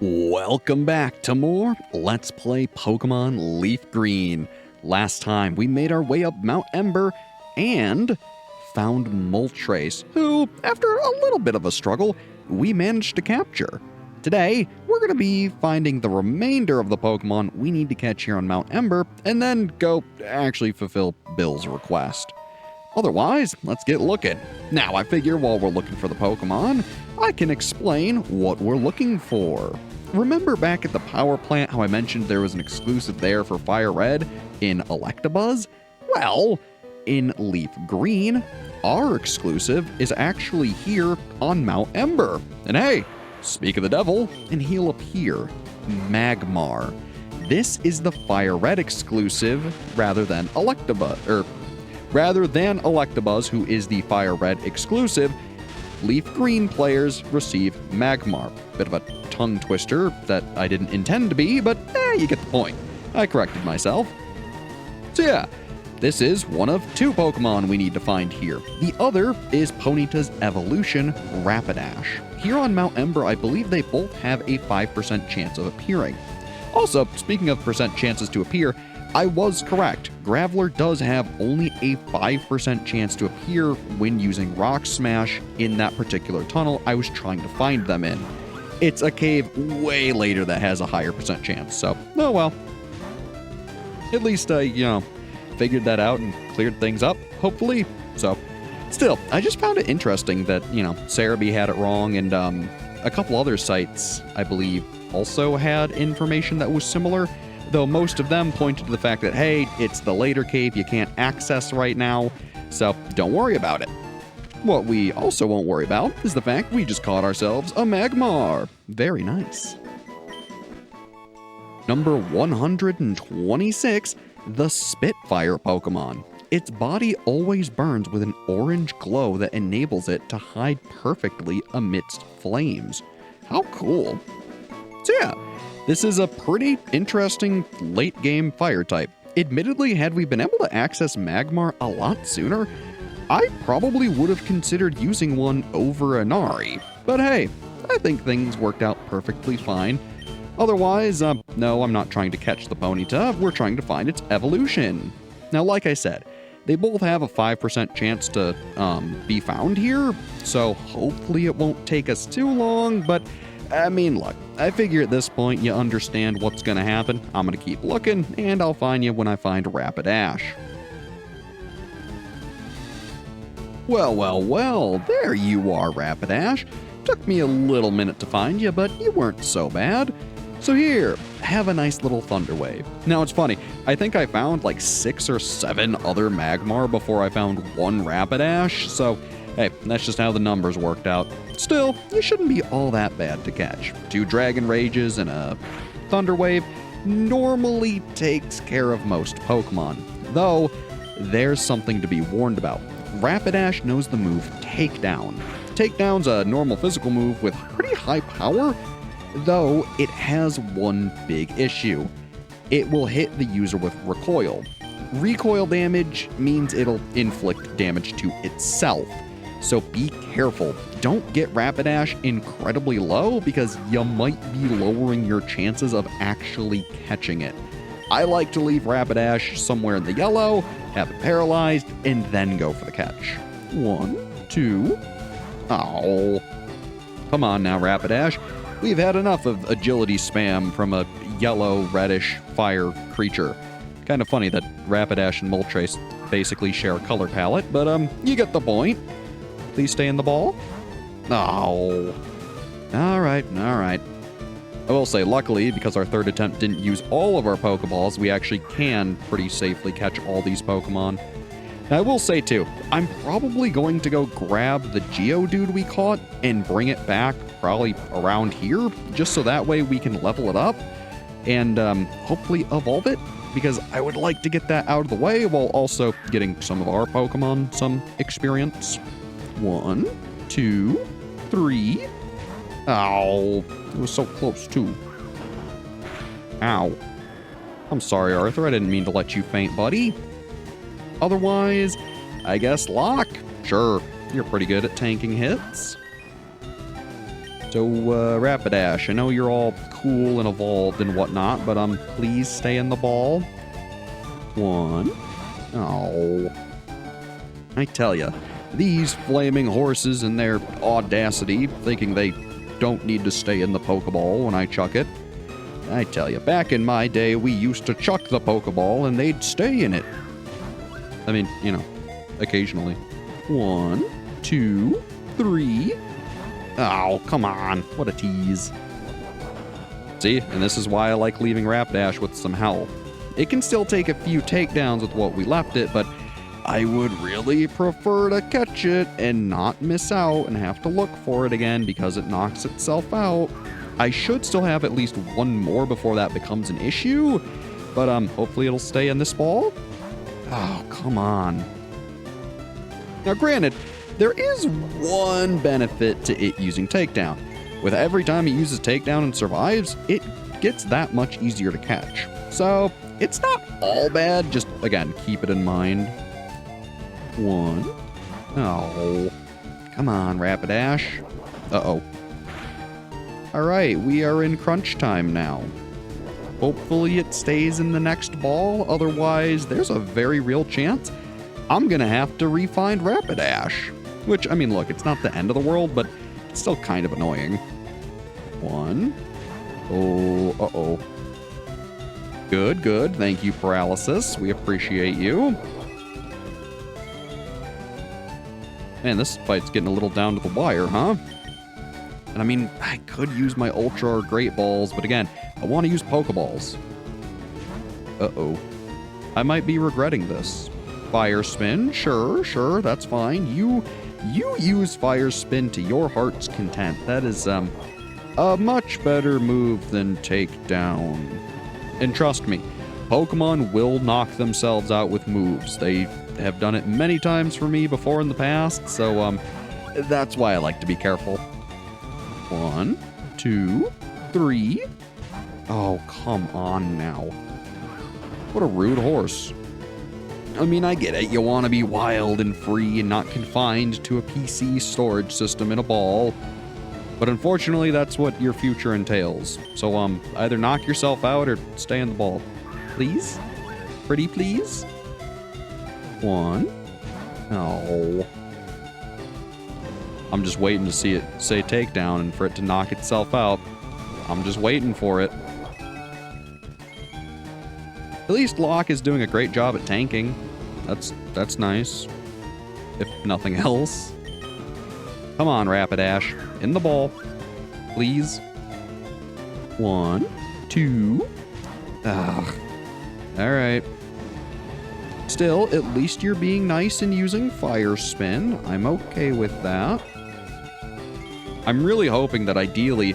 Welcome back to more Let's Play Pokemon Leaf Green. Last time we made our way up Mount Ember and found Moltres, who, after a little bit of a struggle, we managed to capture. Today, we're going to be finding the remainder of the Pokemon we need to catch here on Mount Ember, and then go actually fulfill Bill's request. Otherwise, let's get looking. Now, I figure while we're looking for the Pokemon, I can explain what we're looking for. Remember back at the power plant how I mentioned there was an exclusive there for Fire Red in Electabuzz? Well, in Leaf Green, our exclusive is actually here on Mount Ember. And hey, speak of the devil, and he'll appear, Magmar. This is the Fire Red exclusive rather than Electabuzz, who is the Fire Red exclusive. Leaf Green players receive Magmar. Bit of a tongue twister that I didn't intend to be, but you get the point. I corrected myself. So yeah, this is one of two Pokemon we need to find here. The other is Ponyta's evolution, Rapidash. Here on Mount Ember, I believe they both have a 5% chance of appearing. Also, speaking of percent chances to appear, I was correct. Graveler does have only a 5% chance to appear when using Rock Smash in that particular tunnel I was trying to find them in. It's a cave way later that has a higher percent chance, so, oh well. At least I, figured that out and cleared things up, hopefully. So, still, I just found it interesting that, Sevii had it wrong, and a couple other sites, I believe, also had information that was similar. Though most of them pointed to the fact that, hey, it's the later cave you can't access right now, so don't worry about it. What we also won't worry about is the fact we just caught ourselves a Magmar. Very nice. Number 126, the Spitfire Pokemon. Its body always burns with an orange glow that enables it to hide perfectly amidst flames. How cool. So yeah, this is a pretty interesting late-game fire type. Admittedly, had we been able to access Magmar a lot sooner, I probably would have considered using one over a Nari. But hey, I think things worked out perfectly fine. Otherwise, no, I'm not trying to catch the Ponyta, we're trying to find its evolution. Now, like I said, they both have a 5% chance to be found here, so hopefully it won't take us too long, but I mean, look, I figure at this point you understand what's going to happen. I'm going to keep looking, and I'll find you when I find Rapidash. Well, there you are, Rapidash. Took me a little minute to find you, but you weren't so bad. So here, have a nice little Thunder Wave. Now, it's funny, I think I found like 6 or 7 other Magmar before I found one Rapidash, so hey, that's just how the numbers worked out. Still, you shouldn't be all that bad to catch. 2 Dragon Rages and a Thunder Wave normally takes care of most Pokemon. Though, there's something to be warned about. Rapidash knows the move Takedown. Takedown's a normal physical move with pretty high power, though it has one big issue. It will hit the user with Recoil. Recoil damage means it'll inflict damage to itself. So be careful. Don't get Rapidash incredibly low because you might be lowering your chances of actually catching it. I like to leave Rapidash somewhere in the yellow, have it paralyzed, and then go for the catch. 1, 2. Ow. Come on now, Rapidash. We've had enough of agility spam from a yellow-reddish fire creature. Kind of funny that Rapidash and Moltres basically share a color palette, but you get the point. Please stay in the ball. Oh. Alright. I will say, luckily, because our third attempt didn't use all of our Pokeballs, we actually can pretty safely catch all these Pokemon. Now, I will say, too, I'm probably going to go grab the Geodude we caught and bring it back probably around here, just so that way we can level it up and hopefully evolve it, because I would like to get that out of the way while also getting some of our Pokemon some experience. 1, 2, 3. Ow. It was so close, too. Ow. I'm sorry, Arthur. I didn't mean to let you faint, buddy. Otherwise, I guess Locke. Sure, you're pretty good at tanking hits. So, Rapidash, I know you're all cool and evolved and whatnot, but, please stay in the ball. 1. Oh. I tell ya, these flaming horses and their audacity, thinking they don't need to stay in the Pokeball when I chuck it. I tell ya, back in my day, we used to chuck the Pokeball and they'd stay in it. I mean, you know, occasionally. 1, 2, 3. Oh, come on. What a tease. See, and this is why I like leaving Rapidash with some health. It can still take a few takedowns with what we left it, but I would really prefer to catch it and not miss out and have to look for it again because it knocks itself out. I should still have at least one more before that becomes an issue, but hopefully it'll stay in this ball. Oh, come on. Now, granted, there is one benefit to it using Takedown. With every time it uses Takedown and survives, it gets that much easier to catch. So, it's not all bad, just, again, keep it in mind. 1. Oh. Come on, Rapidash. Uh-oh. Alright, we are in crunch time now. Hopefully it stays in the next ball, otherwise there's a very real chance I'm gonna have to re-find Rapidash. Which, I mean, look, it's not the end of the world, but it's still kind of annoying. 1. Oh, uh-oh. Good, good. Thank you, Paralysis. We appreciate you. Man, this fight's getting a little down to the wire, huh? And I mean, I could use my Ultra or Great Balls, but again, I want to use Pokeballs. Uh-oh. I might be regretting this. Fire Spin, sure, that's fine. You use Fire Spin to your heart's content. That is, a much better move than Takedown. And trust me, Pokemon will knock themselves out with moves. They have done it many times for me before in the past, so, that's why I like to be careful. 1, 2, 3. Oh, come on now. What a rude horse. I mean, I get it. You want to be wild and free and not confined to a PC storage system in a ball. But unfortunately, that's what your future entails. So, either knock yourself out or stay in the ball. Please? Pretty please? 1. Oh. I'm just waiting to see it say Takedown and for it to knock itself out. I'm just waiting for it. At least Locke is doing a great job at tanking. That's nice. If nothing else. Come on, Rapidash. In the ball. Please. 1, 2. Ugh. Alright. Still, at least you're being nice and using Fire Spin. I'm okay with that. I'm really hoping that ideally,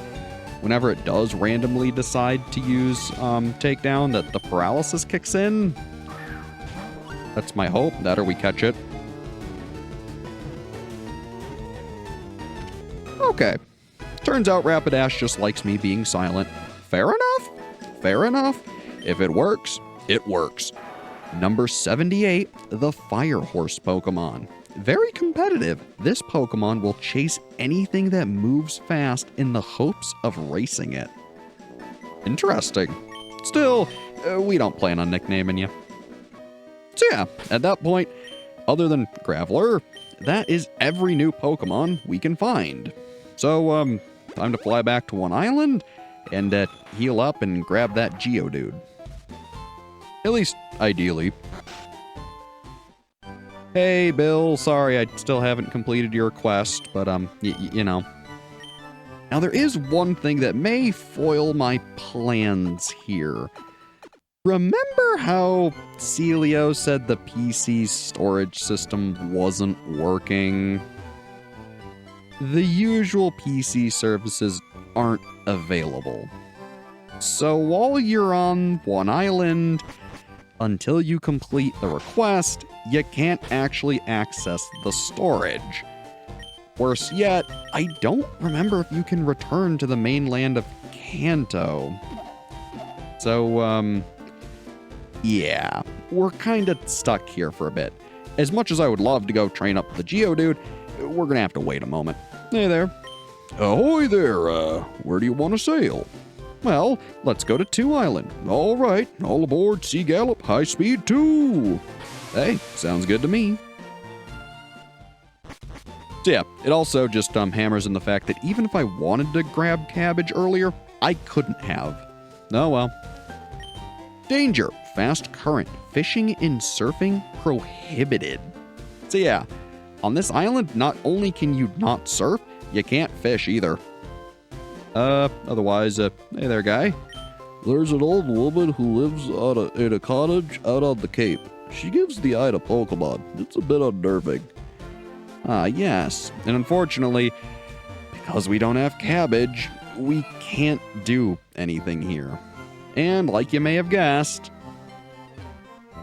whenever it does randomly decide to use Takedown, that the Paralysis kicks in. That's my hope. That or we catch it. Okay. Turns out Rapidash just likes me being silent. Fair enough. Fair enough. If it works, it works. Number 78, the Fire Horse Pokemon. Very competitive. This Pokemon will chase anything that moves fast in the hopes of racing it. Interesting. Still, we don't plan on nicknaming you. So yeah, at that point, other than Graveler, that is every new Pokemon we can find. So, time to fly back to one island and heal up and grab that Geodude. At least, ideally. Hey, Bill, sorry I still haven't completed your quest, but, you know. Now, there is one thing that may foil my plans here. Remember how Celio said the PC storage system wasn't working? The usual PC services aren't available. So while you're on one island, until you complete the request, you can't actually access the storage. Worse yet, I don't remember if you can return to the mainland of Kanto. So, yeah, we're kinda stuck here for a bit. As much as I would love to go train up the Geodude, we're gonna have to wait a moment. Hey there. Ahoy there, where do you want to sail? Well, let's go to 2 Island. All right, all aboard Sea Gallop High Speed 2. Hey, sounds good to me. So yeah, it also just hammers in the fact that even if I wanted to grab cabbage earlier, I couldn't have. Oh well. Danger, fast current, fishing and surfing prohibited. So yeah, on this island, not only can you not surf, you can't fish either. Otherwise, hey there, guy. There's an old woman who lives in a cottage out on the Cape. She gives the eye to Pokemon. It's a bit unnerving. Ah, yes. And unfortunately, because we don't have cabbage, we can't do anything here. And like you may have guessed,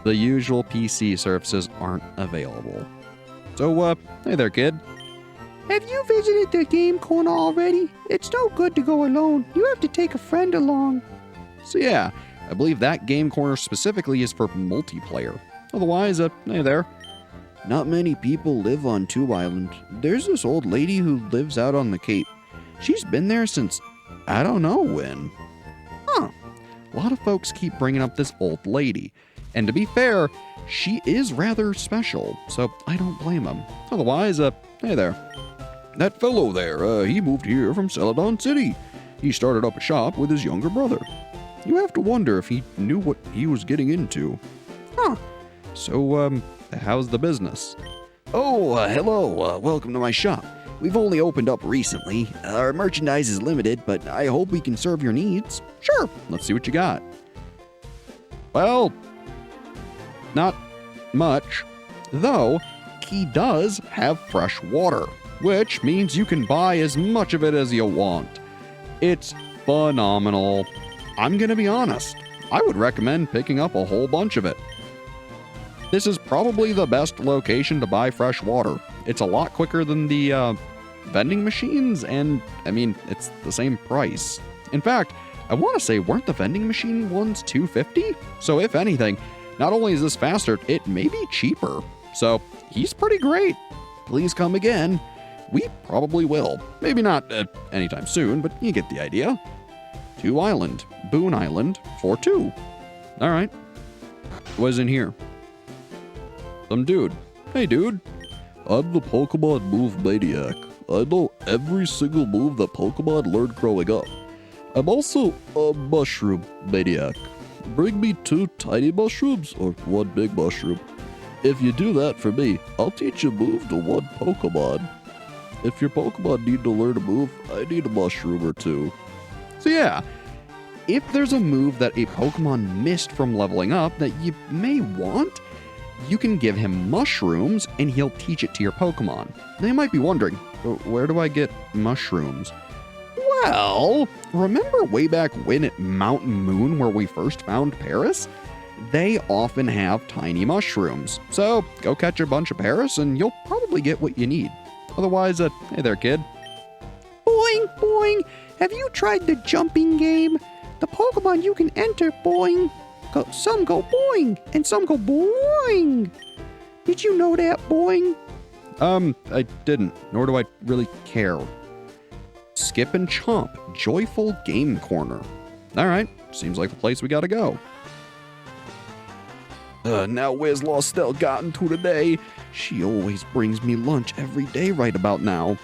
the usual PC services aren't available. So, hey there, kid. Have you visited the game corner already? It's no good to go alone. You have to take a friend along. So yeah, I believe that game corner specifically is for multiplayer. Otherwise, hey there. Not many people live on 2 Island. There's this old lady who lives out on the Cape. She's been there since I don't know when. Huh. A lot of folks keep bringing up this old lady. And to be fair, she is rather special, so I don't blame them. Otherwise, hey there. That fellow there, he moved here from Celadon City. He started up a shop with his younger brother. You have to wonder if he knew what he was getting into. Huh. So, how's the business? Oh, hello. Welcome to my shop. We've only opened up recently. Our merchandise is limited, but I hope we can serve your needs. Sure, let's see what you got. Well, not much. Though, he does have fresh water, which means you can buy as much of it as you want. It's phenomenal. I'm gonna be honest. I would recommend picking up a whole bunch of it. This is probably the best location to buy fresh water. It's a lot quicker than the vending machines, and I mean, it's the same price. In fact, I want to say, weren't the vending machine ones $2.50? So if anything, not only is this faster, it may be cheaper. So he's pretty great. Please come again. We probably will. Maybe not anytime soon, but you get the idea. 2 Island, Boone Island, for 2. All right. What's in here? Some dude. Hey, dude. I'm the Pokemon Move Maniac. I know every single move that Pokemon learned growing up. I'm also a Mushroom Maniac. Bring me 2 tiny mushrooms or 1 big mushroom. If you do that for me, I'll teach a move to 1 Pokemon. If your Pokemon need to learn a move, I need a mushroom or 2. So yeah, if there's a move that a Pokemon missed from leveling up that you may want, you can give him mushrooms and he'll teach it to your Pokemon. Now you might be wondering, where do I get mushrooms? Well, remember way back when at Mountain Moon where we first found Paris? They often have tiny mushrooms. So go catch a bunch of Paris and you'll probably get what you need. Otherwise, hey there, kid. Boing, boing. Have you tried the jumping game? The Pokemon you can enter, boing. Some go boing, and some go boing. Did you know that, boing? I didn't, nor do I really care. Skip and Chomp, Joyful Game Corner. All right, seems like the place we gotta go. Now where's Lostelle gotten to today? She always brings me lunch every day right about now.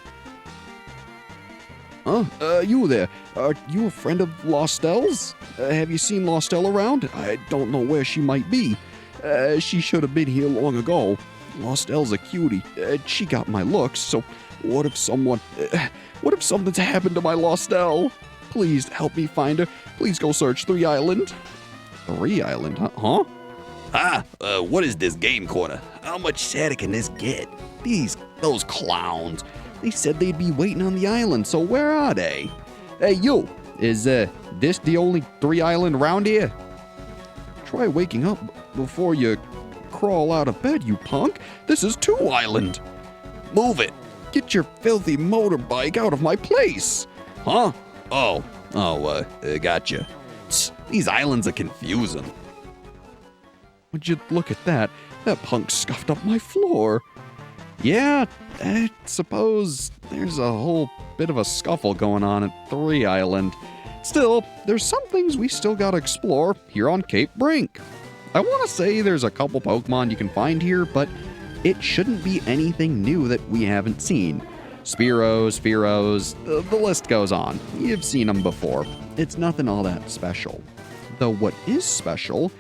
You there. Are you a friend of Lostelle's? Have you seen Lostelle around? I don't know where she might be. She should have been here long ago. Lostelle's a cutie. She got my looks, so what if something's happened to my Lostelle? Please help me find her. Please go search 3 Island. 3 Island, huh? What is this game corner? How much sadder can this get? Those clowns. They said they'd be waiting on the island, so where are they? Hey, you! Is this the only 3 Island around here? Try waking up before you crawl out of bed, you punk. This is 2 Island. Move it. Get your filthy motorbike out of my place. Huh? Gotcha. These islands are confusing. Would you look at that? That punk scuffed up my floor. Yeah, I suppose there's a whole bit of a scuffle going on at 3 Island. Still, there's some things we still gotta explore here on Cape Brink. I want to say there's a couple Pokemon you can find here, but it shouldn't be anything new that we haven't seen. Spearows, Fearows, the list goes on. You've seen them before. It's nothing all that special. Though what is special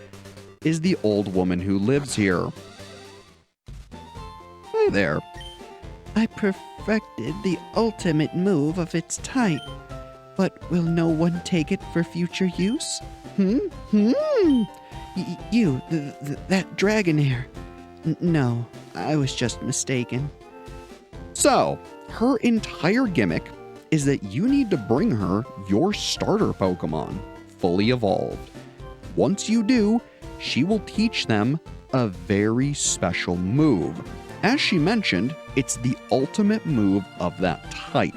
is the old woman who lives here. Hey there. I perfected the ultimate move of its type, but will no one take it for future use? That Dragonair. No, I was just mistaken. So, her entire gimmick is that you need to bring her your starter Pokemon, fully evolved. Once you do, she will teach them a very special move. As she mentioned, it's the ultimate move of that type.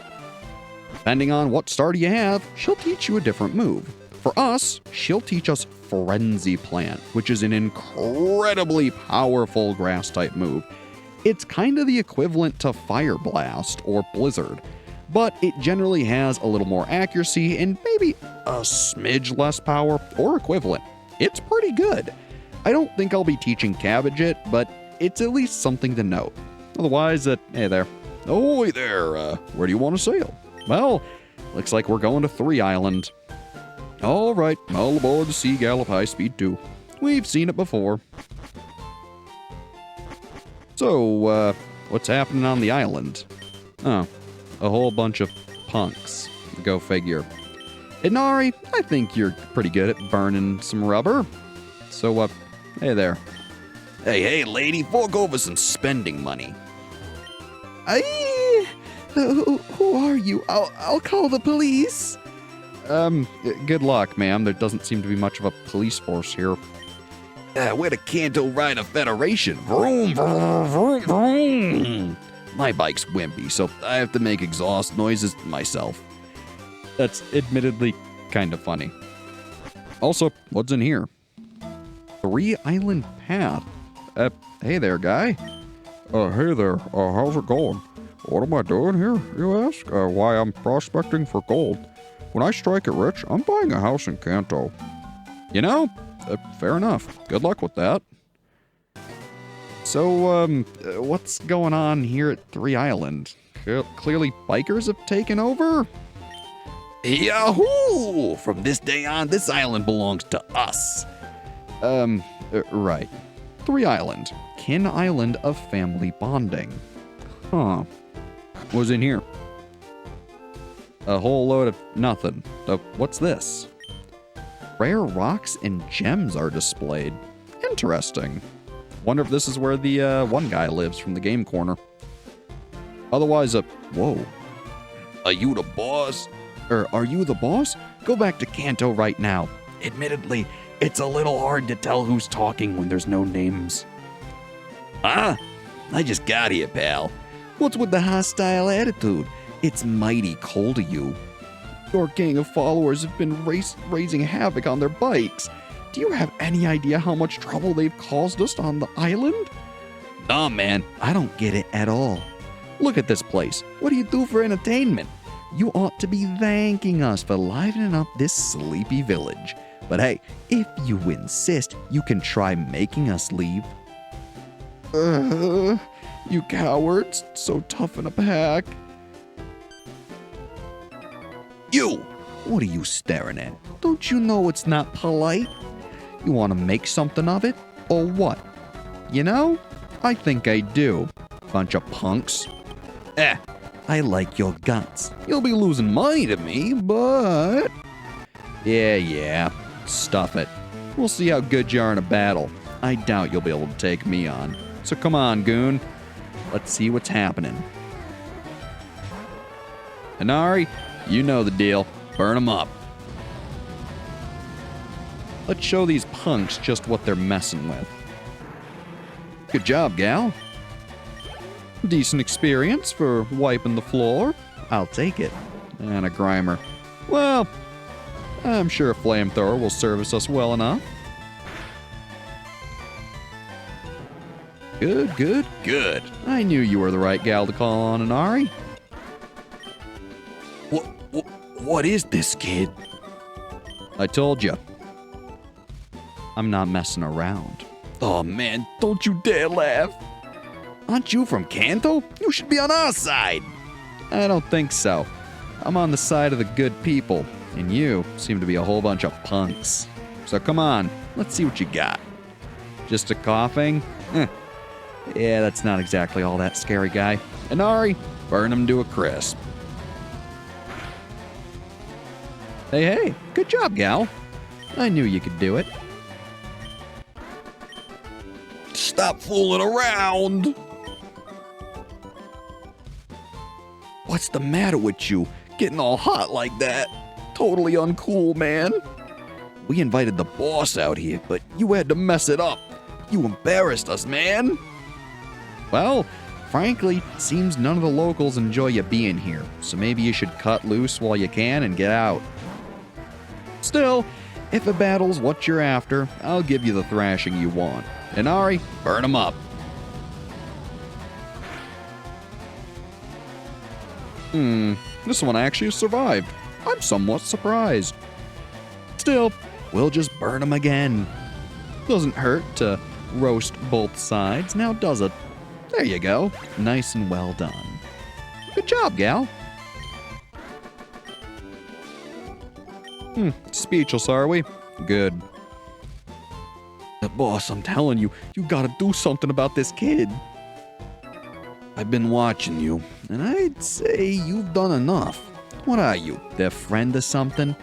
Depending on what starter you have, she'll teach you a different move. For us, she'll teach us Frenzy Plant, which is an incredibly powerful grass-type move. It's kind of the equivalent to Fire Blast or Blizzard, but it generally has a little more accuracy and maybe a smidge less power or equivalent. It's pretty good. I don't think I'll be teaching Cabbage it, but it's at least something to note. Otherwise, hey there. Oh, hey there. Where do you want to sail? Well, looks like we're going to 3 Island. All right, all aboard the Sea Gallop High Speed 2. We've seen it before. So, what's happening on the island? Oh, a whole bunch of punks. Go figure. Inari, I think you're pretty good at burning some rubber. So, hey there. Hey, lady, fork over some spending money. Who are you? I'll call the police. Good luck, ma'am. There doesn't seem to be much of a police force here. We're the Kanto Rider Federation. Vroom, vroom, vroom, vroom. My bike's wimpy, so I have to make exhaust noises myself. That's admittedly kind of funny. Also, what's in here? 3 Island Path. Hey there, guy. Hey there. How's it going? What am I doing here, you ask? Why, I'm prospecting for gold. When I strike it rich, I'm buying a house in Kanto. You know, fair enough. Good luck with that. So, what's going on here at 3 Island? Clearly bikers have taken over? Yahoo! From this day on, this island belongs to us. Right. 3 Island. Kin Island of family bonding. Huh. What's in here? A whole load of nothing. What's this? Rare rocks and gems are displayed. Interesting. Wonder if this is where the one guy lives from the game corner. Otherwise, whoa. Are you the boss? Are you the boss? Go back to Kanto right now. Admittedly, it's a little hard to tell who's talking when there's no names. Huh? I just got here, pal. What's with the hostile attitude? It's mighty cold of you. Your gang of followers have been raising havoc on their bikes. Do you have any idea how much trouble they've caused us on the island? Nah, man, I don't get it at all. Look at this place. What do you do for entertainment? You ought to be thanking us for livening up this sleepy village. But hey, if you insist, you can try making us leave. You cowards, so tough in a pack. You! What are you staring at? Don't you know it's not polite? You want to make something of it, or what? You know, I think I do. Bunch of punks. I like your guts. You'll be losing money to me, but... Yeah, stuff it. We'll see how good you are in a battle. I doubt you'll be able to take me on. So come on, goon. Let's see what's happening. Inari, you know the deal. Burn them up. Let's show these punks just what they're messing with. Good job, gal. Decent experience for wiping the floor. I'll take it. And a Grimer. Well, I'm sure a flamethrower will service us well enough. Good. I knew you were the right gal to call on, Inari. What is this, kid? I told you. I'm not messing around. Oh man, don't you dare laugh. Aren't you from Kanto? You should be on our side. I don't think so. I'm on the side of the good people, and you seem to be a whole bunch of punks. So come on, let's see what you got. Just a coughing? Yeah, that's not exactly all that scary, guy. Inari, burn him to a crisp. Hey, good job, gal. I knew you could do it. Stop fooling around. What's the matter with you? Getting all hot like that? Totally uncool, man. We invited the boss out here, but you had to mess it up. You embarrassed us, man. Well, frankly, seems none of the locals enjoy you being here, so maybe you should cut loose while you can and get out. Still, if a battle's what you're after, I'll give you the thrashing you want. Inari, burn him up. This one actually survived. I'm somewhat surprised. Still, we'll just burn him again. Doesn't hurt to roast both sides, now does it? There you go. Nice and well done. Good job, gal. Speechless, are we? Good. Boss, I'm telling you, you gotta do something about this kid. I've been watching you, and I'd say you've done enough. What are you, their friend or something?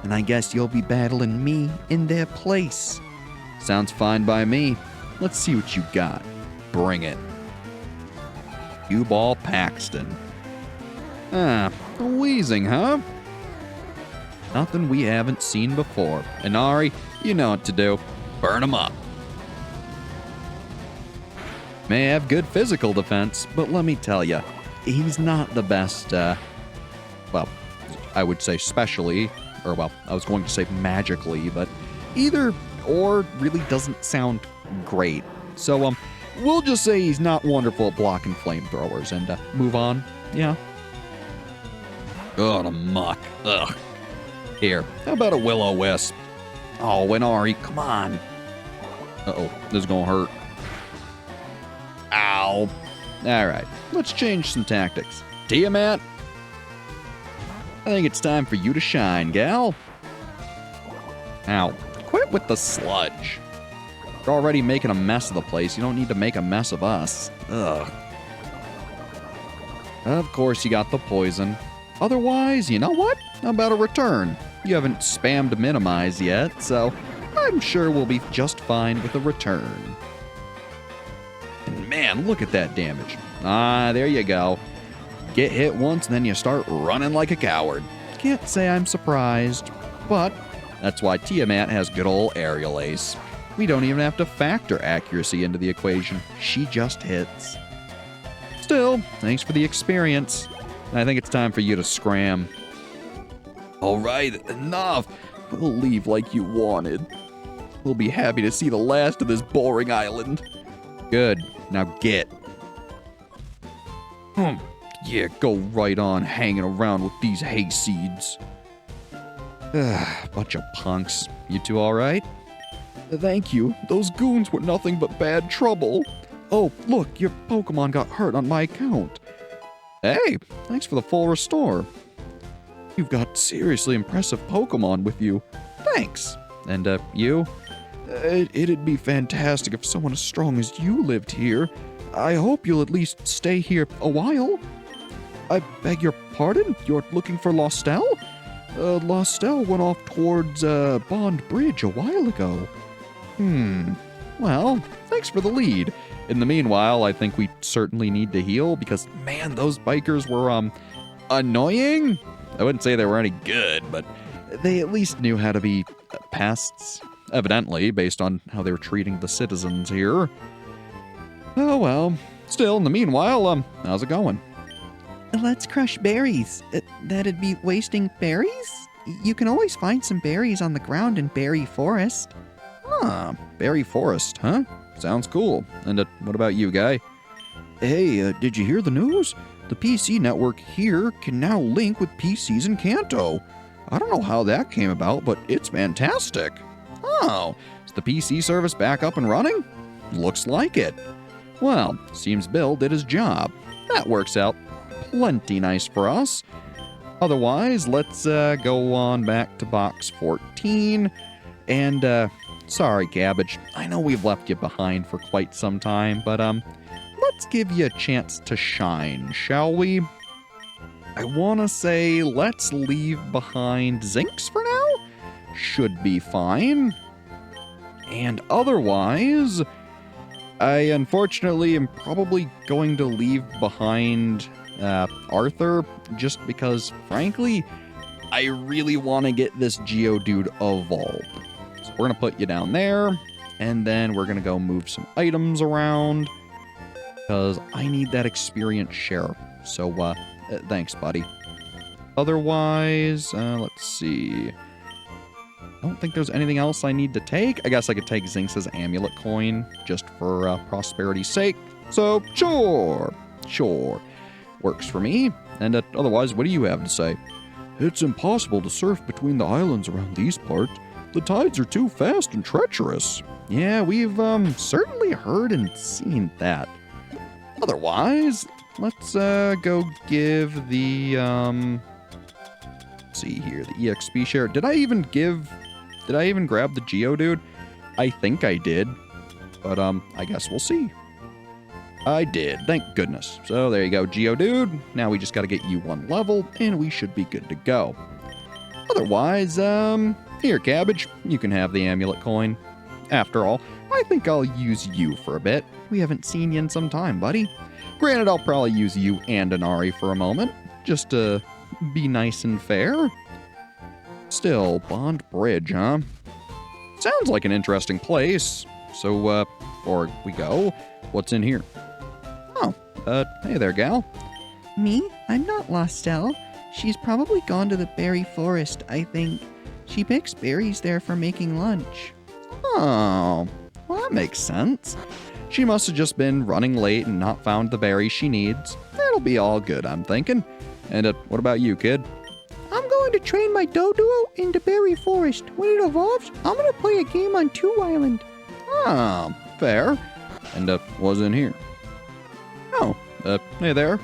And I guess you'll be battling me in their place. Sounds fine by me. Let's see what you got. Bring it. Cue Ball Paxton. Wheezing, huh? Nothing we haven't seen before. Inari, you know what to do. Burn him up. May have good physical defense, but let me tell you, he's not the best, well, I would say specially, or well, I was going to say magically, but either or really doesn't sound great. So, we'll just say he's not wonderful at blocking flamethrowers and move on. Yeah. Oh, the muck. Ugh. Here, how about a will-o-wisp? Oh, Inari, come on. Uh-oh, this is gonna hurt. Ow. All right, let's change some tactics. Tiamat, I think it's time for you to shine, gal. Ow. Quit with the sludge. You're already making a mess of the place. You don't need to make a mess of us. Ugh. Of course, you got the poison. Otherwise, you know what? How about a return? You haven't spammed minimize yet, so I'm sure we'll be just fine with a return. And man, look at that damage. There you go. Get hit once, and then you start running like a coward. Can't say I'm surprised, but that's why Tiamat has good old aerial ace. We don't even have to factor accuracy into the equation. She just hits. Still, thanks for the experience. I think it's time for you to scram. All right, enough. We'll leave like you wanted. We'll be happy to see the last of this boring island. Good. Now get. Yeah, go right on hanging around with these hayseeds. Bunch of punks. You two all right? Thank you. Those goons were nothing but bad trouble. Oh, look, your Pokemon got hurt on my account. Hey, thanks for the full restore. You've got seriously impressive Pokemon with you. Thanks. And, you? It'd be fantastic if someone as strong as you lived here. I hope you'll at least stay here a while. I beg your pardon? You're looking for Lostel? Lostel went off towards, Bond Bridge a while ago. Well, thanks for the lead. In the meanwhile, I think we certainly need to heal because, man, those bikers were, annoying? I wouldn't say they were any good, but they at least knew how to be pests. Evidently, based on how they were treating the citizens here. Oh, well. Still, in the meanwhile, how's it going? Let's crush berries. That'd be wasting berries? You can always find some berries on the ground in Berry Forest. Berry Forest, huh? Sounds cool. And what about you, guy? Hey, did you hear the news? The PC network here can now link with PCs in Kanto. I don't know how that came about, but it's fantastic. Oh, is the PC service back up and running? Looks like it. Well, seems Bill did his job. That works out plenty nice for us. Otherwise, let's go on back to box 14. And, sorry, Cabbage. I know we've left you behind for quite some time, but, let's give you a chance to shine, shall we? I want to say let's leave behind Zinx for now. Should be fine. And otherwise, I unfortunately am probably going to leave behind Arthur just because, frankly, I really want to get this Geodude evolved. So we're going to put you down there, and then we're going to go move some items around because I need that experience share. So, thanks, buddy. Otherwise, let's see. I don't think there's anything else I need to take. I guess I could take Zinx's amulet coin just for prosperity's sake. So, sure. Works for me. And otherwise, what do you have to say? It's impossible to surf between the islands around these parts. The tides are too fast and treacherous. Yeah, we've certainly heard and seen that. Otherwise, let's go give the let's see here, the EXP share. Did I even grab the Geodude? I think I did. But I guess we'll see. I did, thank goodness. So there you go, Geodude. Now we just gotta get you one level and we should be good to go. Otherwise, here, Cabbage, you can have the amulet coin. After all, I think I'll use you for a bit. We haven't seen you in some time, buddy. Granted, I'll probably use you and Inari for a moment, just to be nice and fair. Still, Bond Bridge, huh? Sounds like an interesting place. So, before we go, what's in here? Oh, hey there, gal. Me? I'm not Lostel. She's probably gone to the berry forest, I think. She picks berries there for making lunch. Oh, well, that makes sense. She must have just been running late and not found the berries she needs. It'll be all good, I'm thinking. And what about you, kid? I'm going to train my Doduo in the berry forest. When it evolves, I'm going to play a game on 2 Island. Oh, fair. And what's in here? Oh, hey there.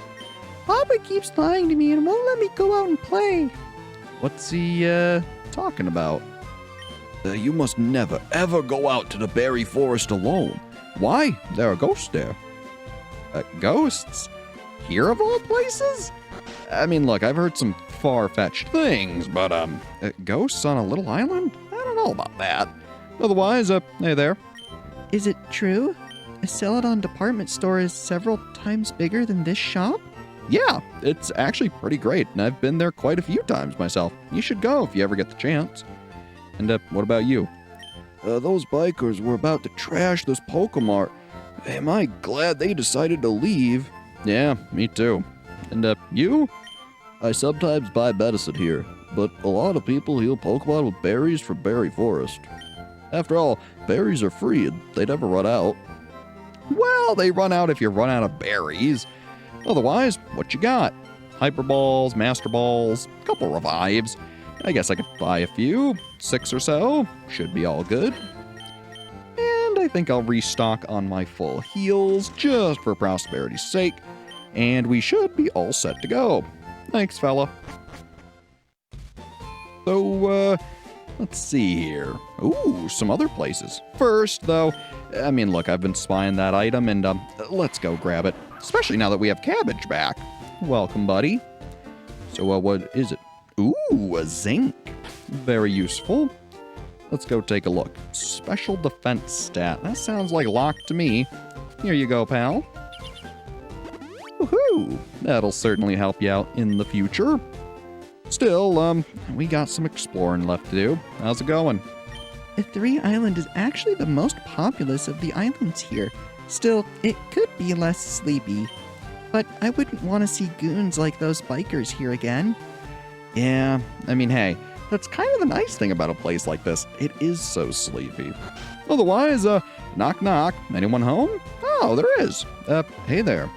Papa keeps lying to me and won't let me go out and play. What's he, talking about? You must never, ever go out to the berry forest alone. Why? There are ghosts there. Ghosts? Here of all places? I mean, look, I've heard some far-fetched things, but, ghosts on a little island? I don't know about that. Otherwise, hey there. Is it true? A Celadon department store is several times bigger than this shop? Yeah, it's actually pretty great, and I've been there quite a few times myself. You should go if you ever get the chance. And, what about you? Those bikers were about to trash this Pokemart. Am I glad they decided to leave? Yeah, me too. And, you? I sometimes buy medicine here, but a lot of people heal Pokemon with berries from Berry Forest. After all, berries are free and they never run out. Well, they run out if you run out of berries. Otherwise, what you got? Hyper Balls, Master Balls, a couple revives. I guess I could buy a few, 6 or so. Should be all good. And I think I'll restock on my full heals just for prosperity's sake. And we should be all set to go. Thanks, fella. So, let's see here. Ooh, some other places. First, though, I mean, look, I've been spying that item, and let's go grab it. Especially now that we have Cabbage back. Welcome, buddy. So, what is it? Ooh, a zinc. Very useful. Let's go take a look. Special defense stat. That sounds like lock to me. Here you go, pal. Woohoo! That'll certainly help you out in the future. Still, we got some exploring left to do. How's it going? The 3 Island is actually the most populous of the islands here. Still, it could be less sleepy. But I wouldn't want to see goons like those bikers here again. Yeah, I mean, hey, that's kind of the nice thing about a place like this. It is so sleepy. Otherwise, knock knock. Anyone home? Oh, there is. Hey there.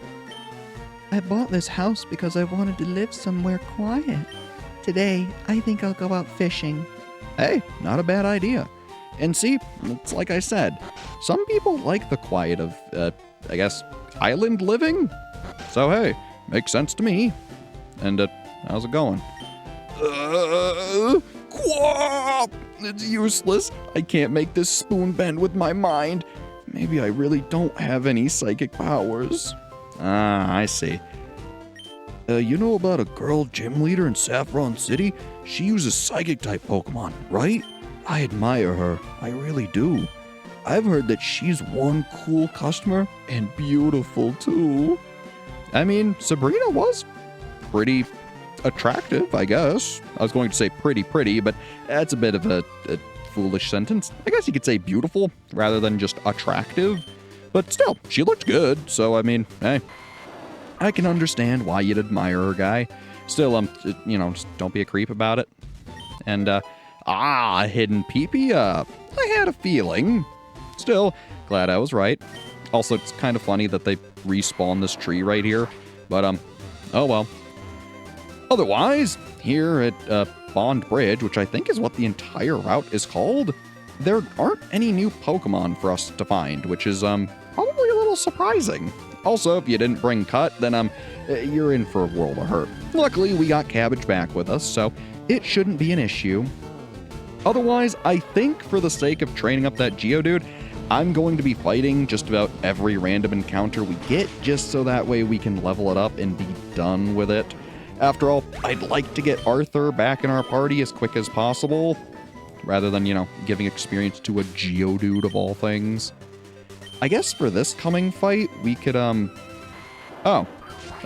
I bought this house because I wanted to live somewhere quiet. Today, I think I'll go out fishing. Hey, not a bad idea. And see, it's like I said, some people like the quiet of, I guess, island living. So hey, makes sense to me. And how's it going? Quap! It's useless. I can't make this spoon bend with my mind. Maybe I really don't have any psychic powers. Ah, I see. You know about a girl gym leader in Saffron City? She uses psychic-type Pokemon, right? I admire her. I really do. I've heard that she's one cool customer and beautiful, too. I mean, Sabrina was pretty attractive, I guess. I was going to say pretty, but that's a bit of a foolish sentence. I guess you could say beautiful rather than just attractive. But still, she looked good, so I mean, hey, I can understand why you'd admire her, guy. Still, just don't be a creep about it. And, hidden peepee, I had a feeling. Still, glad I was right. Also, it's kind of funny that they respawn this tree right here, but, oh well. Otherwise, here at, Bond Bridge, which I think is what the entire route is called, there aren't any new Pokemon for us to find, which is, probably a little surprising. Also, if you didn't bring Cut, then, you're in for a world of hurt. Luckily, we got Cabbage back with us, so it shouldn't be an issue. Otherwise, I think for the sake of training up that Geodude, I'm going to be fighting just about every random encounter we get, just so that way we can level it up and be done with it. After all, I'd like to get Arthur back in our party as quick as possible, rather than, giving experience to a Geodude of all things. I guess for this coming fight, we could, oh, I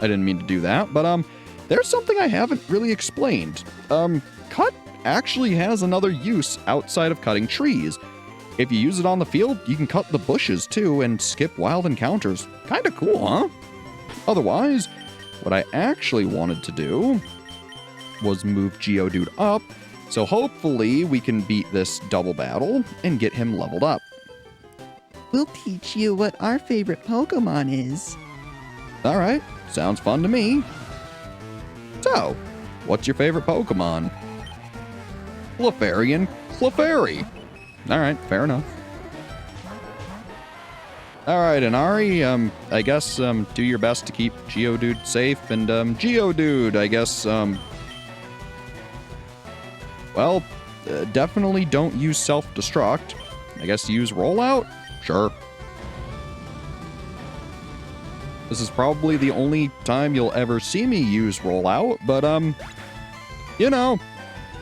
didn't mean to do that, but, there's something I haven't really explained. Cut actually has another use outside of cutting trees. If you use it on the field, you can cut the bushes too and skip wild encounters. Kinda cool, huh? Otherwise, what I actually wanted to do was move Geodude up, so hopefully we can beat this double battle and get him leveled up. We'll teach you what our favorite Pokemon is. Alright, sounds fun to me. So, what's your favorite Pokemon? Clefairy and Clefairy. Alright, fair enough. Alright, Inari, I guess, do your best to keep Geodude safe, and, Geodude, I guess, well, definitely don't use self-destruct. I guess use rollout? Sure. This is probably the only time you'll ever see me use rollout, but,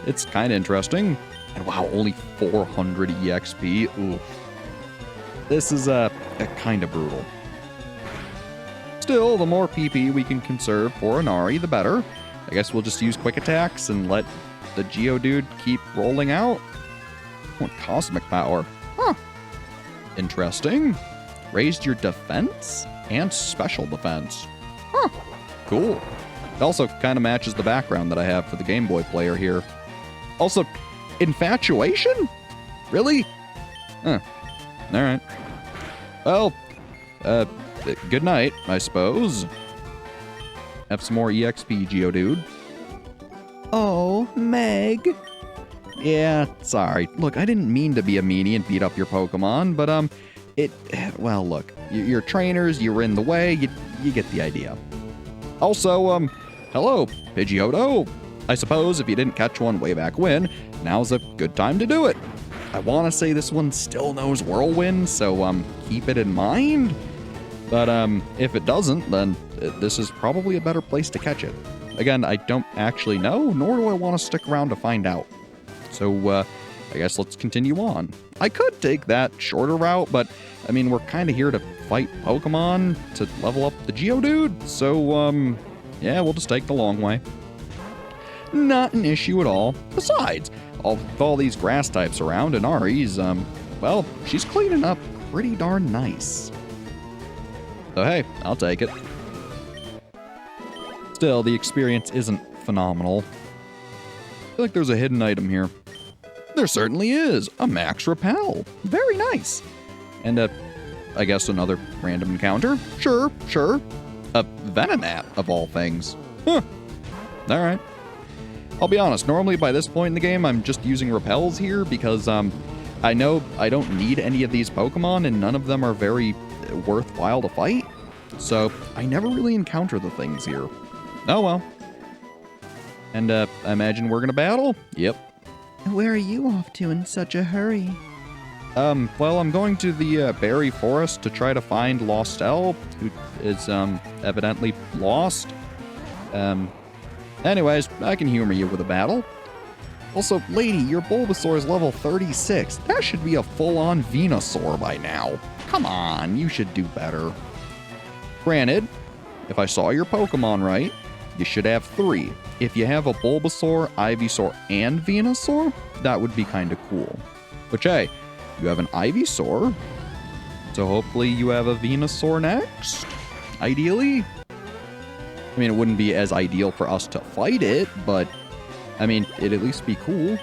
it's kind of interesting. And wow, only 400 EXP. Oof. This is, kind of brutal. Still, the more PP we can conserve for Inari, the better. I guess we'll just use quick attacks and let the Geodude keep rolling out. Oh, cosmic power. Huh. Interesting. Raised your defense and special defense. Huh. Cool. It also kind of matches the background that I have for the Game Boy player here. Also, infatuation? Really? Huh. Alright. Well, good night, I suppose. Have some more EXP, Geodude. Oh, Meg. Yeah, sorry. Look, I didn't mean to be a meanie and beat up your Pokemon, but, well, look, you're trainers, you were in the way, you get the idea. Also, hello, Pidgeotto. I suppose if you didn't catch one way back when, now's a good time to do it. I want to say this one still knows Whirlwind, so, keep it in mind. But, if it doesn't, then this is probably a better place to catch it. Again, I don't actually know, nor do I want to stick around to find out. So, I guess let's continue on. I could take that shorter route, but, I mean, we're kind of here to fight Pokemon to level up the Geodude, so, yeah, we'll just take the long way. Not an issue at all. Besides, with all these grass types around, and Ari's, well, she's cleaning up pretty darn nice. So hey, I'll take it. Still, the experience isn't phenomenal. I feel like there's a hidden item here. There certainly is, a Max Repel. Very nice. And I guess another random encounter. Sure. A Venonat, of all things. Huh. Alright. I'll be honest, normally by this point in the game, I'm just using repels here because, I know I don't need any of these Pokemon and none of them are very worthwhile to fight. So, I never really encounter the things here. Oh well. And, I imagine we're gonna battle? Yep. Where are you off to in such a hurry? Well, I'm going to the Berry Forest to try to find Lostel, who is, evidently lost. Anyways, I can humor you with a battle. Also, lady, your Bulbasaur is level 36. That should be a full-on Venusaur by now. Come on, you should do better. Granted, if I saw your Pokemon right, you should have 3. If you have a Bulbasaur, Ivysaur, and Venusaur, that would be kind of cool. But hey, you have an Ivysaur, so hopefully you have a Venusaur next, ideally. I mean, it wouldn't be as ideal for us to fight it, but, I mean, it'd at least be cool.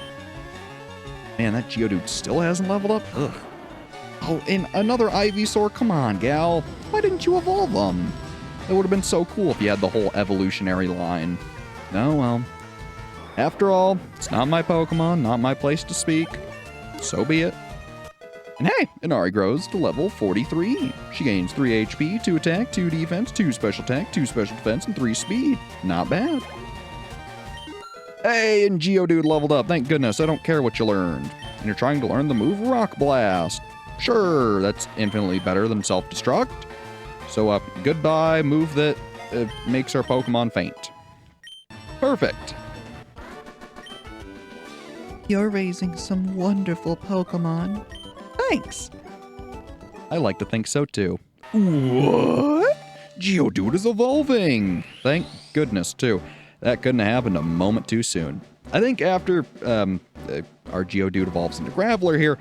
Man, that Geodude still hasn't leveled up? Ugh. Oh, and another Ivysaur? Come on, gal. Why didn't you evolve them? It would have been so cool if you had the whole evolutionary line. Oh, well. After all, it's not my Pokemon, not my place to speak. So be it. And hey, Inari grows to level 43. She gains 3 HP, 2 attack, 2 defense, 2 special attack, 2 special defense, and 3 speed. Not bad. Hey, and Geodude leveled up. Thank goodness. I don't care what you learned. And you're trying to learn the move Rock Blast. Sure, that's infinitely better than Self-Destruct. So, goodbye, move that makes our Pokemon faint. Perfect. You're raising some wonderful Pokemon. Thanks. I like to think so too. What? Geodude is evolving! Thank goodness, too. That couldn't have happened a moment too soon. I think after our Geodude evolves into Graveler here,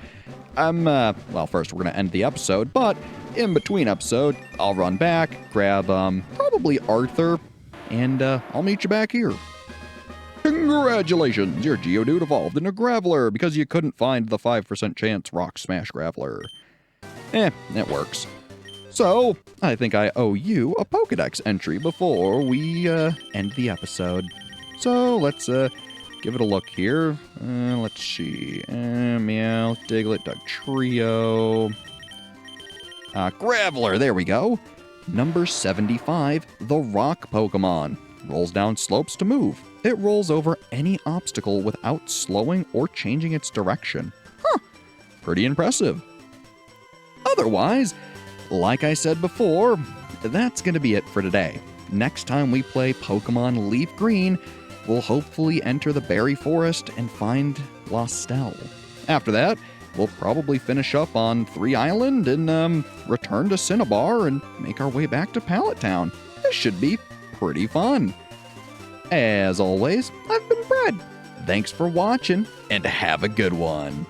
well, first we're going to end the episode, but in between episode, I'll run back, grab probably Arthur, and I'll meet you back here. Congratulations, your Geodude evolved into Graveler because you couldn't find the 5% chance Rock Smash Graveler. It works. So, I think I owe you a Pokedex entry before we end the episode. So, let's give it a look here. Let's see. Meow, Diglett, Dugtrio. Graveler, there we go. Number 75, the Rock Pokemon. Rolls down slopes to move. It rolls over any obstacle without slowing or changing its direction. Huh, pretty impressive. Otherwise, like I said before, that's going to be it for today. Next time we play Pokemon LeafGreen, we'll hopefully enter the Berry Forest and find Lostel. After that, we'll probably finish up on 3 Island and return to Cinnabar and make our way back to Pallet Town. This should be pretty fun. As always, I've been Brad. Thanks for watching, and have a good one.